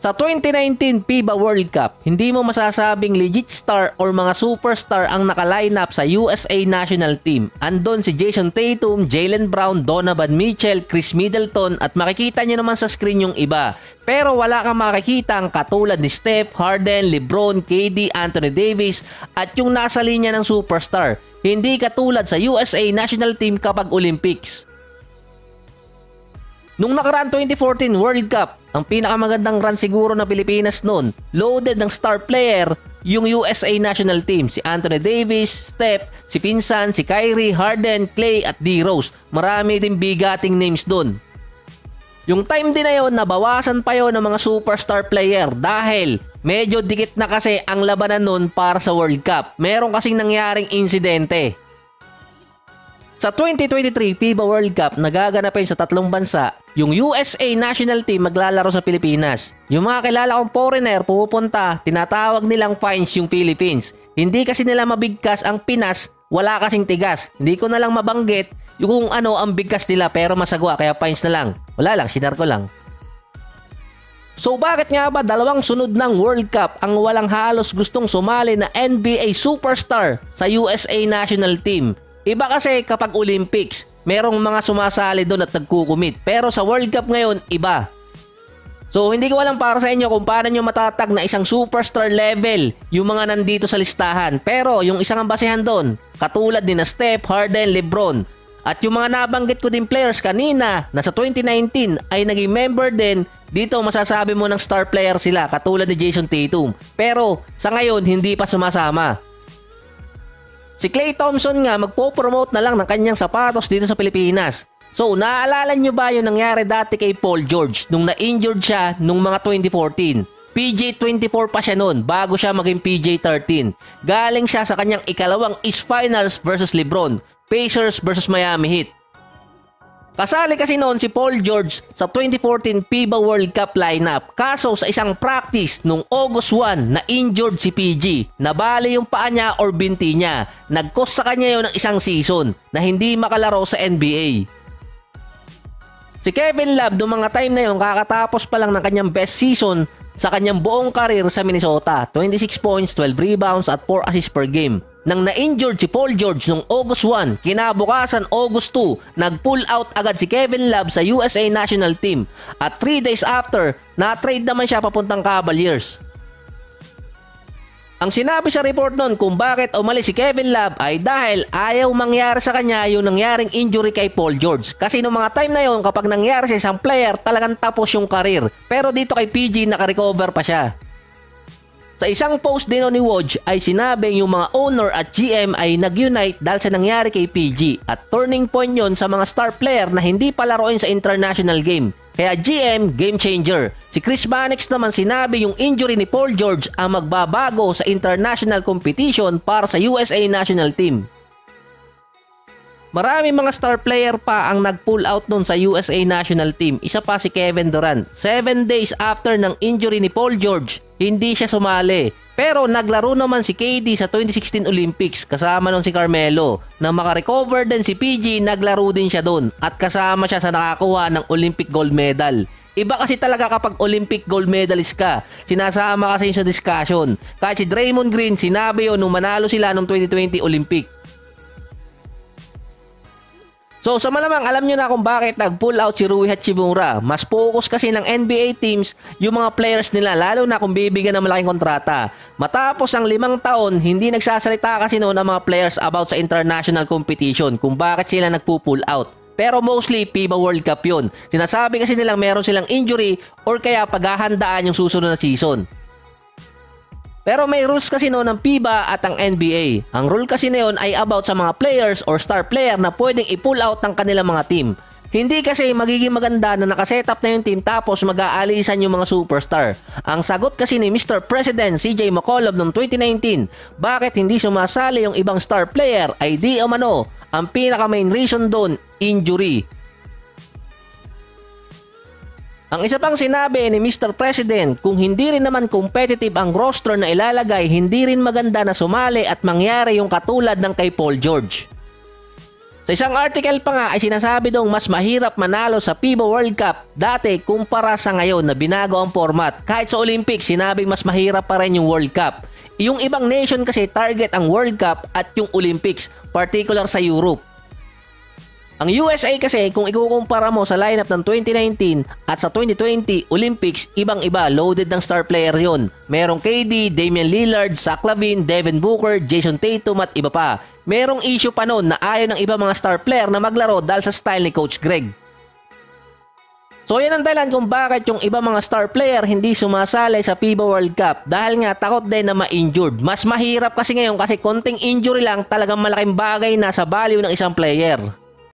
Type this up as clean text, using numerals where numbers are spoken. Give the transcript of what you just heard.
Sa 2019 FIBA World Cup, hindi mo masasabing legit star or mga superstar ang naka-line up sa USA National Team. Andon si Jason Tatum, Jaylen Brown, Donovan Mitchell, Chris Middleton at makikita nyo naman sa screen yung iba. Pero wala kang makikita ang katulad ni Steph, Harden, LeBron, KD, Anthony Davis at yung nasa linya ng superstar. Hindi katulad sa USA National Team kapag Olympics. Nung nakaraan 2014 World Cup, ang pinakamagandang run siguro na Pilipinas noon, loaded ng star player yung USA National Team. Si Anthony Davis, Steph, si Pinsan, si Kyrie, Harden, Clay at D. Rose. Marami din bigating names doon. Yung time din na yun, nabawasan pa yun ng mga superstar player dahil medyo dikit na kasi ang labanan noon para sa World Cup. Meron kasing nangyaring insidente. Sa 2023 FIBA World Cup, nagaganapin sa tatlong bansa, yung USA National Team maglalaro sa Pilipinas. Yung mga kilala kong foreigner pupunta, tinatawag nilang fines yung Philippines. Hindi kasi nila mabigkas ang Pinas, wala kasing tigas. Hindi ko na lang mabanggit yung kung ano ang bigkas nila pero masagwa kaya fines na lang. Wala lang, sinar ko lang. So bakit nga ba dalawang sunod ng World Cup ang walang halos gustong sumali na NBA superstar sa USA National Team? Iba kasi kapag Olympics, merong mga sumasali doon at nagkukumit. Pero sa World Cup ngayon, iba. So hindi ko alam para sa inyo kung paano nyo matatag na isang superstar level yung mga nandito sa listahan. Pero yung isang ang basehan doon, katulad ni na Steph, Harden, LeBron. At yung mga nabanggit ko din players kanina na sa 2019 ay naging member din, dito masasabi mo ng star player sila katulad ni Jason Tatum. Pero sa ngayon hindi pa sumasama. Si Klay Thompson nga magpo-promote na lang ng kanyang sapatos dito sa Pilipinas. So naaalala nyo ba yung nangyari dati kay Paul George nung na-injured siya nung mga 2014? PJ24 pa siya noon bago siya maging PJ13. Galing siya sa kanyang ikalawang East Finals versus LeBron, Pacers versus Miami Heat. Kasali kasi noon si Paul George sa 2014 FIBA World Cup lineup. Kaso sa isang practice nung August 1 na injured si PG. Nabali yung paa niya or binti niya. Nag-cost sa kanya yun ng isang season na hindi makalaro sa NBA. Si Kevin Love noong mga time na yun kakatapos pa lang ng kanyang best season sa kanyang buong karir sa Minnesota. 26 points, 12 rebounds at 4 assists per game. Nang na-injured si Paul George noong August 1, kinabukasan August 2, nag-pull out agad si Kevin Love sa USA National Team. At 3 days after, na-trade naman siya papuntang Cavaliers. Ang sinabi sa report noon kung bakit umalis si Kevin Love ay dahil ayaw mangyari sa kanya yung nangyaring injury kay Paul George. Kasi noong mga time na yon kapag nangyari sa isang player, talagang tapos yung karir. Pero dito kay PG, nakarecover pa siya. Sa isang post din ni Woj ay sinabing yung mga owner at GM ay nag-unite dahil sa nangyari kay PG at turning point yon sa mga star player na hindi palaruin sa international game. Kaya GM, game changer. Si Chris Mannix naman sinabi yung injury ni Paul George ang magbabago sa international competition para sa USA National Team. Marami mga star player pa ang nag-pull out nun sa USA National Team. Isa pa si Kevin Durant. 7 days after ng injury ni Paul George, hindi siya sumali. Pero naglaro naman si KD sa 2016 Olympics kasama nun si Carmelo. Na makarecover din si PG, naglaro din siya doon. At kasama siya sa nakakuha ng Olympic gold medal. Iba kasi talaga kapag Olympic gold medalist ka. Sinasama kasi sa discussion. Kahit si Draymond Green, sinabi yun nung manalo sila noong 2020 Olympic. So sa malamang alam nyo na kung bakit nag-pull out si Rui Hachimura. Mas focus kasi ng NBA teams yung mga players nila lalo na kung bibigyan ng malaking kontrata. Matapos ang 5 taon, hindi nagsasalita kasi noon ang mga players about sa international competition kung bakit sila nagpo-pull out. Pero mostly FIBA World Cup yun. Sinasabi kasi nilang meron silang injury or kaya paghahandaan yung susunod na season. Pero may rules kasi noon ng FIBA at ang NBA. Ang rule kasi na yun ay about sa mga players or star player na pwedeng i-pull out ng kanilang mga team. Hindi kasi magiging maganda na nakasetup na yung team tapos mag-aalisan yung mga superstar. Ang sagot kasi ni Mr. President CJ McCollum noong 2019, bakit hindi sumasali yung ibang star player ay di umano. Ang pinaka main reason doon, injury. Ang isa pang sinabi ni Mr. President, kung hindi rin naman competitive ang roster na ilalagay, hindi rin maganda na sumali at mangyari yung katulad ng kay Paul George. Sa isang article pa nga ay sinasabi dong mas mahirap manalo sa FIBA World Cup dati kumpara sa ngayon na binago ang format. Kahit sa Olympics, sinabing mas mahirap pa rin yung World Cup. Yung ibang nation kasi target ang World Cup at yung Olympics, particular sa Europe. Ang USA kasi kung ikukumpara mo sa lineup ng 2019 at sa 2020 Olympics, ibang-iba, loaded ng star player yon. Merong KD, Damian Lillard, Zach LaVine, Devin Booker, Jason Tatum at iba pa. Merong issue pa noon na ayaw ng iba mga star player na maglaro dahil sa style ni Coach Greg. So yan ang dahilan kung bakit yung iba mga star player hindi sumasali sa FIBA World Cup dahil nga takot din na ma-injured. Mas mahirap kasi ngayon kasi konting injury lang talagang malaking bagay na sa value ng isang player.